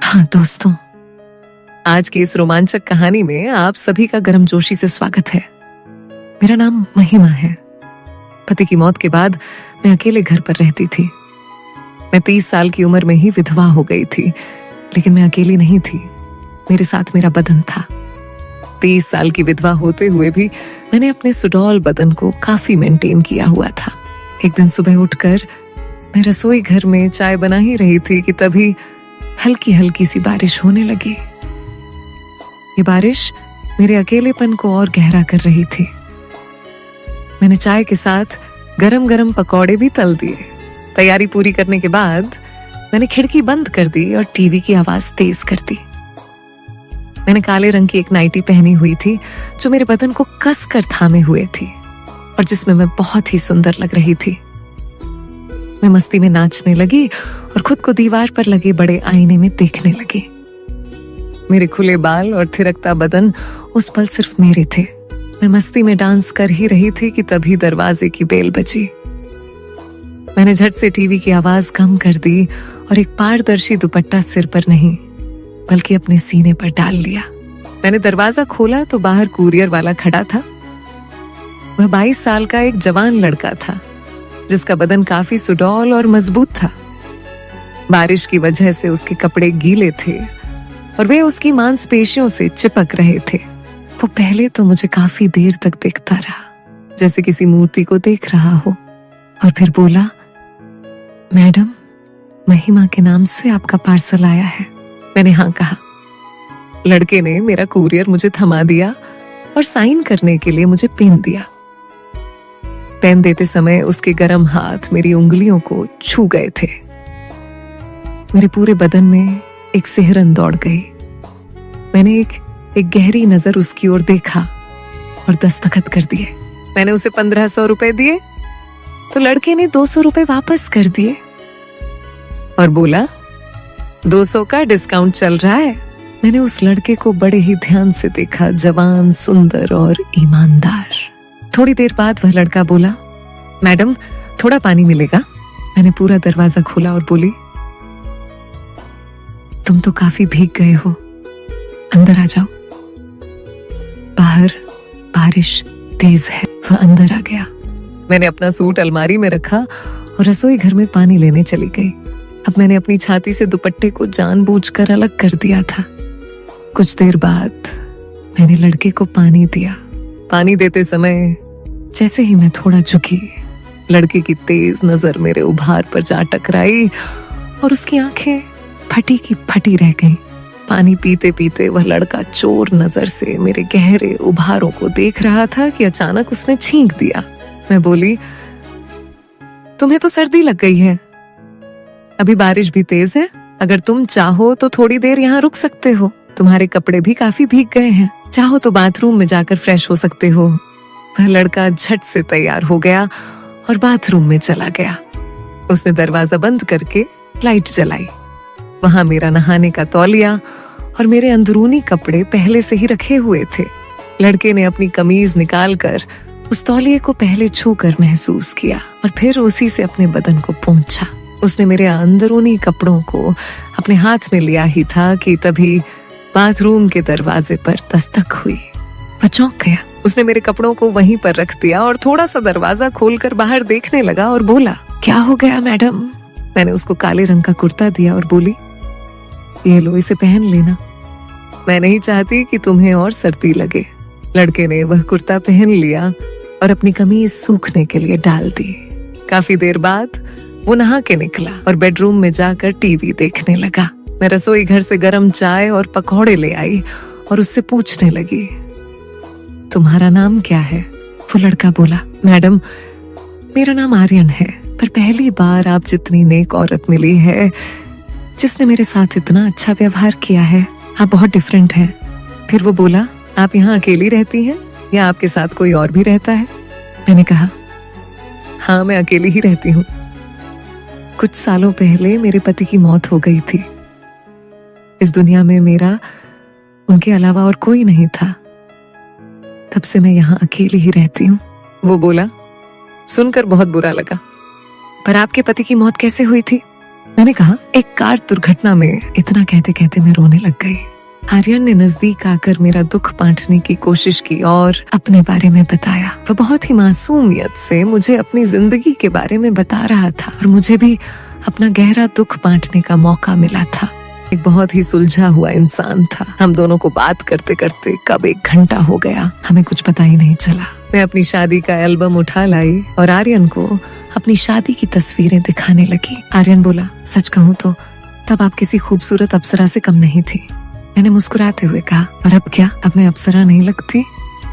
हाँ दोस्तों, आज की इस रोमांचक कहानी में आप सभी का गर्मजोशी से स्वागत है। मेरा नाम महिमा है। पति की मौत के बाद मैं अकेले घर पर रहती थी। मैं 30 साल की उम्र में ही विधवा हो गई थी, लेकिन मैं अकेली नहीं थी। मेरे साथ मेरा बदन था। 30 साल की विधवा होते हुए भी मैंने अपने सुडौल बदन को काफी मेंटेन किया हुआ था। एक दिन सुबह उठकर मैं रसोई घर में चाय बना ही रही थी कि तभी हल्की हल्की सी बारिश होने लगी। ये बारिश मेरे अकेलेपन को और गहरा कर रही थी। मैंने चाय के साथ गरम गरम पकौड़े भी तल दिए। तैयारी पूरी करने के बाद मैंने खिड़की बंद कर दी और टीवी की आवाज तेज कर दी। मैंने काले रंग की एक नाइटी पहनी हुई थी जो मेरे बदन को कस कर थामे हुए थी और जिसमें मैं बहुत ही सुंदर लग रही थी। मैं मस्ती में नाचने लगी और खुद को दीवार पर लगे बड़े आईने में देखने लगी। मेरे खुले बाल और थिरकता बदन उस पल सिर्फ मेरे थे। मैं मस्ती में डांस कर ही रही थी कि तभी दरवाजे की बेल बजी। मैंने झट से टीवी की आवाज कम कर दी और एक पारदर्शी दुपट्टा सिर पर नहीं बल्कि अपने सीने पर डाल लिया। मैंने दरवाजा खोला तो बाहर कुरियर वाला खड़ा था। वह 22 साल का एक जवान लड़का था जिसका बदन काफी सुडौल और मजबूत था। बारिश की वजह से उसके कपड़े गीले थे और वे उसकी मांसपेशियों से चिपक रहे थे। वो पहले तो मुझे काफी देर तक देखता रहा, जैसे किसी मूर्ति को देख रहा हो, और फिर बोला, मैडम, महिमा के नाम से आपका पार्सल आया है। मैंने हाँ कहा। लड़के ने मेरा कुरियर मुझे थमा दिया और साइन करने के लिए मुझे पेन दिया। पेन देते समय उसके गर्म हाथ मेरी उंगलियों को छू गए थे। मेरे पूरे बदन में एक सिहरन दौड़ गई। मैंने एक गहरी नजर उसकी ओर देखा और दस्तखत कर दिए। मैंने उसे 1500 रुपए दिए तो लड़के ने 200 रुपए वापस कर दिए और बोला, 200 का डिस्काउंट चल रहा है। मैंने उस लड़के को बड़े ही ध्यान से देखा, जवान, सुंदर और ईमानदार। थोड़ी देर बाद वह लड़का बोला, मैडम, थोड़ा पानी मिलेगा? मैंने पूरा दरवाजा खोला और बोली, तुम तो काफी भीग गए हो, अंदर आ जाओ। बाहर बारिश तेज है। वह अंदर आ गया। मैंने अपना सूट अलमारी में रखा और रसोई घर में पानी लेने चली गई। अब मैंने अपनी छाती से दुपट्टे को जानबूझकर अलग कर दिया था। कुछ देर बाद मैंने लड़के को पानी दिया। पानी देते समय जैसे ही मैं थोड़ा झुकी, लड़के की तेज नजर मेरे उभार पर जा टकराई और उसकी आंखें फटी की फटी रह गईं। पानी पीते पीते वह लड़का चोर नजर से मेरे गहरे उभारों को देख रहा था कि अचानक उसने छींक दिया। मैं बोली, तुम्हें तो सर्दी लग गई है, अभी बारिश भी तेज है। अगर तुम चाहो तो थोड़ी देर यहाँ रुक सकते हो। तुम्हारे कपड़े भी काफी भीग गए हैं, चाहो तो बाथरूम में जाकर फ्रेश हो सकते हो। वह लड़का झट से तैयार हो गया और बाथरूम में चला गया। उसने दरवाजा बंद करके लाइट जलाई। वहां मेरा नहाने का तौलिया और मेरे अंदरूनी कपड़े पहले से ही रखे हुए थे। लड़के ने अपनी कमीज निकालकर उस तौलिए को पहले छूकर महसूस किया और फिर उसी से अपने बदन को पोंछा। उसने मेरे अंदरूनी कपड़ों को अपने हाथ में लिया ही था कि तभी बाथरूम के दरवाजे पर दस्तक हुई। वह चौंक गया। उसने मेरे कपड़ों को वहीं पर रख दिया और थोड़ा सा दरवाजा खोलकर बाहर देखने लगा और बोला, क्या हो गया मैडम? मैंने उसको काले रंग का कुर्ता दिया और बोली, ये लो, इसे पहन लेना। मैं नहीं चाहती कि तुम्हें और सर्दी लगे। लड़के ने वह कुर्ता पहन लिया और अपनी कमीज सूखने के लिए डाल दी। काफी देर बाद वो नहा के निकला और बेडरूम में जाकर टीवी देखने लगा। मैं रसोई घर से गरम चाय और पकौड़े ले आई और उससे पूछने लगी, तुम्हारा नाम क्या है? वो लड़का बोला, मैडम, मेरा नाम आर्यन है, पर पहली बार आप जितनी नेक औरत मिली है जिसने मेरे साथ इतना अच्छा व्यवहार किया है। आप बहुत डिफरेंट हैं। फिर वो बोला, आप यहाँ अकेली रहती हैं या आपके साथ कोई और भी रहता है? मैंने कहा, हाँ, मैं अकेली ही रहती हूँ। कुछ सालों पहले मेरे पति की मौत हो गई थी। इस दुनिया में मेरा उनके अलावा और कोई नहीं था। तब से मैं यहाँ अकेली ही रहती हूँ। वो बोला, सुनकर बहुत बुरा लगा, पर आपके पति की मौत कैसे हुई थी? मैंने कहा, एक कार दुर्घटना में। इतना कहते कहते मैं रोने लग गई। आर्यन ने नजदीक आकर मेरा दुख बांटने की कोशिश की और अपने बारे में बताया। वह बहुत ही मासूमियत से मुझे अपनी जिंदगी के बारे में बता रहा था और मुझे भी अपना गहरा दुख बांटने का मौका मिला था। एक बहुत ही सुलझा हुआ इंसान था। हम दोनों को बात करते करते कब 1 घंटा हो गया, हमें कुछ पता ही नहीं चला। मैं अपनी शादी का एल्बम उठा लाई और आर्यन को अपनी शादी की तस्वीरें दिखाने लगी। आर्यन बोला, सच कहूँ तो तब आप किसी खूबसूरत अप्सरा से कम नहीं थी। मैंने मुस्कुराते हुए कहा, और अब क्या, अब मैं अप्सरा नहीं लगती?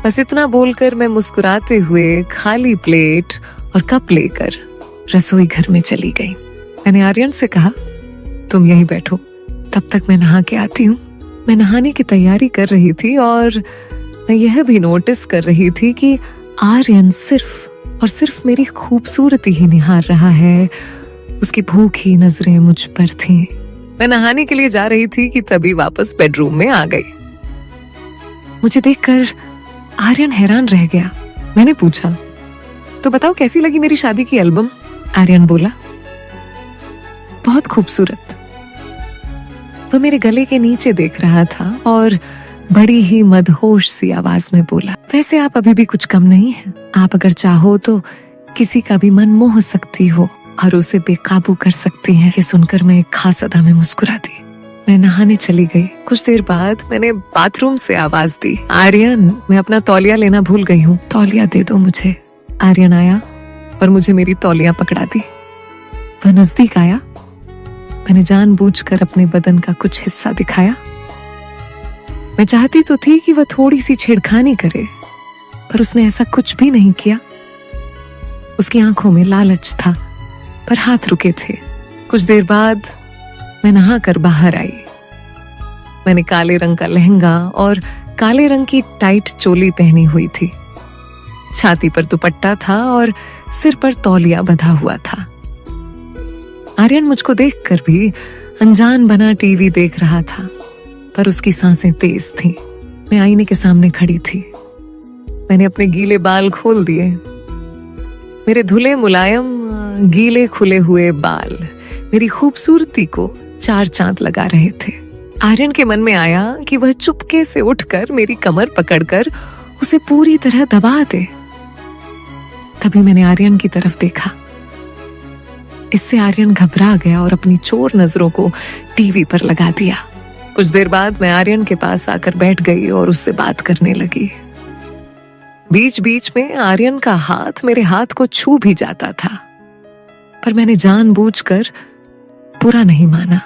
बस इतना बोलकर मैं मुस्कुराते हुए खाली प्लेट और कप लेकर रसोई घर में चली गई। मैंने आर्यन से कहा, तुम यहीं बैठो, तब तक मैं नहा के आती हूँ। मैं नहाने की तैयारी कर रही थी और मैं यह भी नोटिस कर रही थी कि आर्यन सिर्फ और सिर्फ मेरी खूबसूरती ही निहार रहा है। उसकी भूखी नजरें मुझ पर थीं। मैं नहाने के लिए जा रही थी कि तभी वापस बेडरूम में आ गई। मुझे देखकर आर्यन हैरान रह गया। मैंने पूछा, तो बताओ कैसी लगी मेरी शादी की एल्बम? आर्यन बोला, बहुत खूबसूरत। वह मेरे गले के नीचे देख रहा था और बड़ी ही मदहोश सी आवाज में बोला, वैसे आप अभी भी कुछ कम नहीं है। आप अगर चाहो तो किसी का भी मन मोह सकती हो और उसे बेकाबू कर सकती हैं। ये सुनकर मैं एक खास अदा में मुस्कुरा दी। मैं नहाने चली गई। कुछ देर बाद मैंने बाथरूम से आवाज दी, आर्यन, मैं अपना तौलिया लेना भूल गई हूँ, तौलिया दे दो मुझे। आर्यन आया और मुझे मेरी तौलिया पकड़ा दी। वह नजदीक आया। मैंने जानबूझकर अपने बदन का कुछ हिस्सा दिखाया। मैं चाहती तो थी कि वह थोड़ी सी छेड़खानी करे, पर उसने ऐसा कुछ भी नहीं किया। उसकी आंखों में लालच था, पर हाथ रुके थे। कुछ देर बाद मैं नहाकर बाहर आई। मैंने काले रंग का लहंगा और काले रंग की टाइट चोली पहनी हुई थी। छाती पर दुपट्टा था और सिर पर तौलिया बंधा हुआ था। आर्यन मुझको देखकर भी अनजान बना टीवी देख रहा था, पर उसकी सांसें तेज थीं। मैं आईने के सामने खड़ी थी। मैंने अपने गीले बाल खोल दिए। मेरे धुले मुलायम गीले खुले हुए बाल मेरी खूबसूरती को 4 चांद लगा रहे थे। आर्यन के मन में आया कि वह चुपके से उठकर मेरी कमर पकड़कर उसे पूरी तरह दबा दे। तभी मैंने आर्यन की तरफ देखा। इससे आर्यन घबरा गया और अपनी चोर नजरों को टीवी पर लगा दिया। कुछ देर बाद मैं आर्यन के पास आकर बैठ गई और उससे बात करने लगी। बीच बीच में आर्यन का हाथ मेरे हाथ को छू भी जाता था, पर मैंने जानबूझकर बुरा नहीं माना।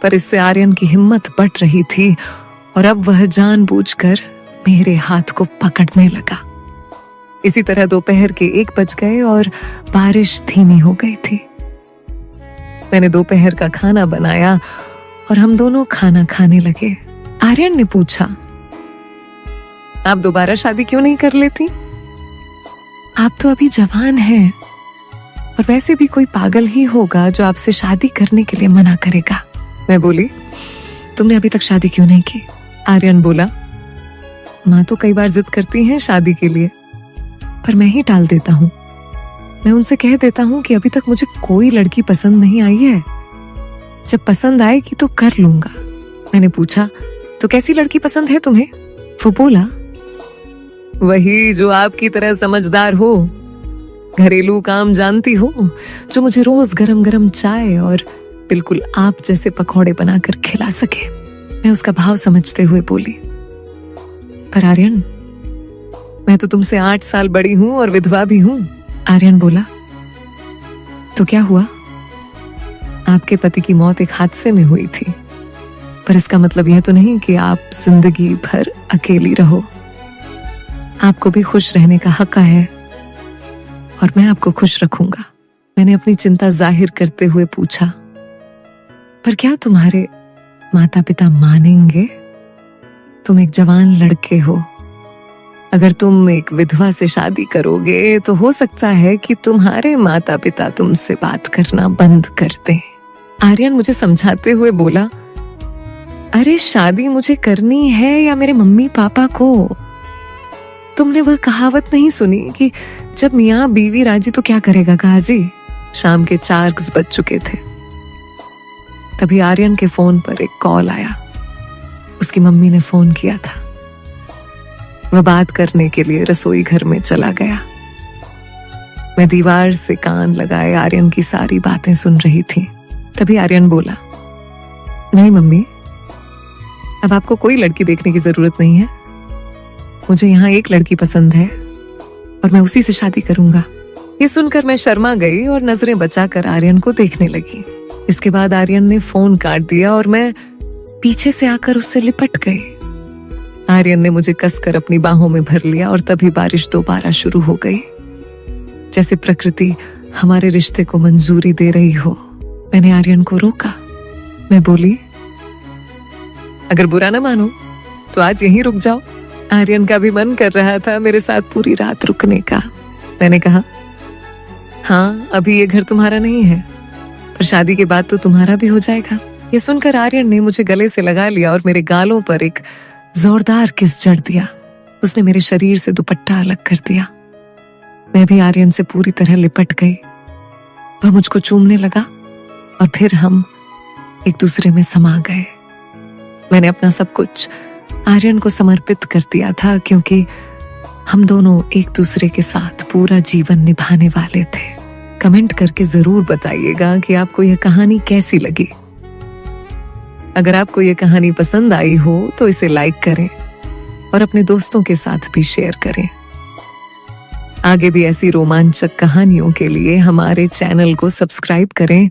पर इससे आर्यन की हिम्मत बढ़ रही थी और अब वह जानबूझकर मेरे हाथ को पकड़ने लगा। इसी तरह दोपहर के 1 बज गए और बारिश धीमी हो गई थी। मैंने दोपहर का खाना बनाया और हम दोनों खाना खाने लगे। आर्यन ने पूछा, आप दोबारा शादी क्यों नहीं कर लेती? आप तो अभी जवान हैं और वैसे भी कोई पागल ही होगा जो आपसे शादी करने के लिए मना करेगा। मैं बोली, तुमने अभी तक शादी क्यों नहीं की? आर्यन बोला, माँ तो कई बार जिद करती हैं शादी के लिए, पर मैं ही टाल देता हूँ। मैं उनसे कह देता हूँ कि अभी तक मुझे कोई लड़की पसंद नहीं आई है, जब पसंद आएगी तो कर लूंगा। मैंने पूछा, तो कैसी लड़की पसंद है तुम्हें? वो बोला, वही जो आपकी तरह समझदार हो, घरेलू काम जानती हो, जो मुझे रोज गरम गरम चाय और बिल्कुल आप जैसे पकौड़े बनाकर खिला सके। मैं उसका भाव समझते हुए बोली, पर आर्यन, मैं तो तुमसे 8 साल बड़ी हूं और विधवा भी हूं। आर्यन बोला, तो क्या हुआ? आपके पति की मौत एक हादसे में हुई थी, पर इसका मतलब यह तो नहीं कि आप जिंदगी भर अकेली रहो। आपको भी खुश रहने का हक है और मैं आपको खुश रखूंगा। मैंने अपनी चिंता जाहिर करते हुए पूछा, पर क्या तुम्हारे माता पिता मानेंगे? तुम एक जवान लड़के हो। अगर तुम एक विधवा से शादी करोगे तो हो सकता है कि तुम्हारे माता पिता तुमसे बात करना बंद कर दें। आर्यन मुझे समझाते हुए बोला, अरे शादी मुझे करनी है या मेरे मम्मी पापा को? तुमने वह कहावत नहीं सुनी कि जब मियाँ बीवी राजी तो क्या करेगा काजी? शाम के 4 बज चुके थे। तभी आर्यन के फोन पर एक कॉल आया। उसकी मम्मी ने फोन किया था। वह बात करने के लिए रसोई घर में चला गया। मैं दीवार से कान लगाए आर्यन की सारी बातें सुन रही थी। तभी आर्यन बोला, नहीं मम्मी, अब आपको कोई लड़की देखने की जरूरत नहीं है। मुझे यहाँ एक लड़की पसंद है और मैं उसी से शादी करूंगा। ये सुनकर मैं शर्मा गई और नजरें बचाकर आर्यन को देखने लगी। इसके बाद आर्यन ने फोन काट दिया और मैं पीछे से आकर उससे लिपट गई। आर्यन ने मुझे कसकर अपनी बाहों में भर लिया और तभी बारिश दोबारा शुरू हो गई, जैसे प्रकृति हमारे रिश्ते को मंजूरी दे रही हो। मैंने आर्यन को रोका। मैं बोली, अगर बुरा ना मानो तो आज यहीं रुक जाओ। आर्यन का भी मन कर रहा था मेरे साथ पूरी रात रुकने का। मैंने कहा, हाँ, अभी ये घर तुम्हारा नहीं है, पर शादी के बाद तो तुम्हारा भी हो जाएगा। ये सुनकर आर्यन ने मुझे गले से लगा लिया और मेरे गालों पर एक जोरदार किस जड़ दिया। उसने मेरे शरीर से दुपट्टा अलग कर दिया। मैं भी आर्यन से पूरी तरह लिपट गई। वह मुझको चूमने लगा और फिर हम एक दूसरे में समा गए। मैंने अपना सब कुछ आर्यन को समर्पित कर दिया था, क्योंकि हम दोनों एक दूसरे के साथ पूरा जीवन निभाने वाले थे। कमेंट करके जरूर बताइएगा कि आपको यह कहानी कैसी लगी। अगर आपको यह कहानी पसंद आई हो तो इसे लाइक करें और अपने दोस्तों के साथ भी शेयर करें। आगे भी ऐसी रोमांचक कहानियों के लिए हमारे चैनल को सब्सक्राइब करें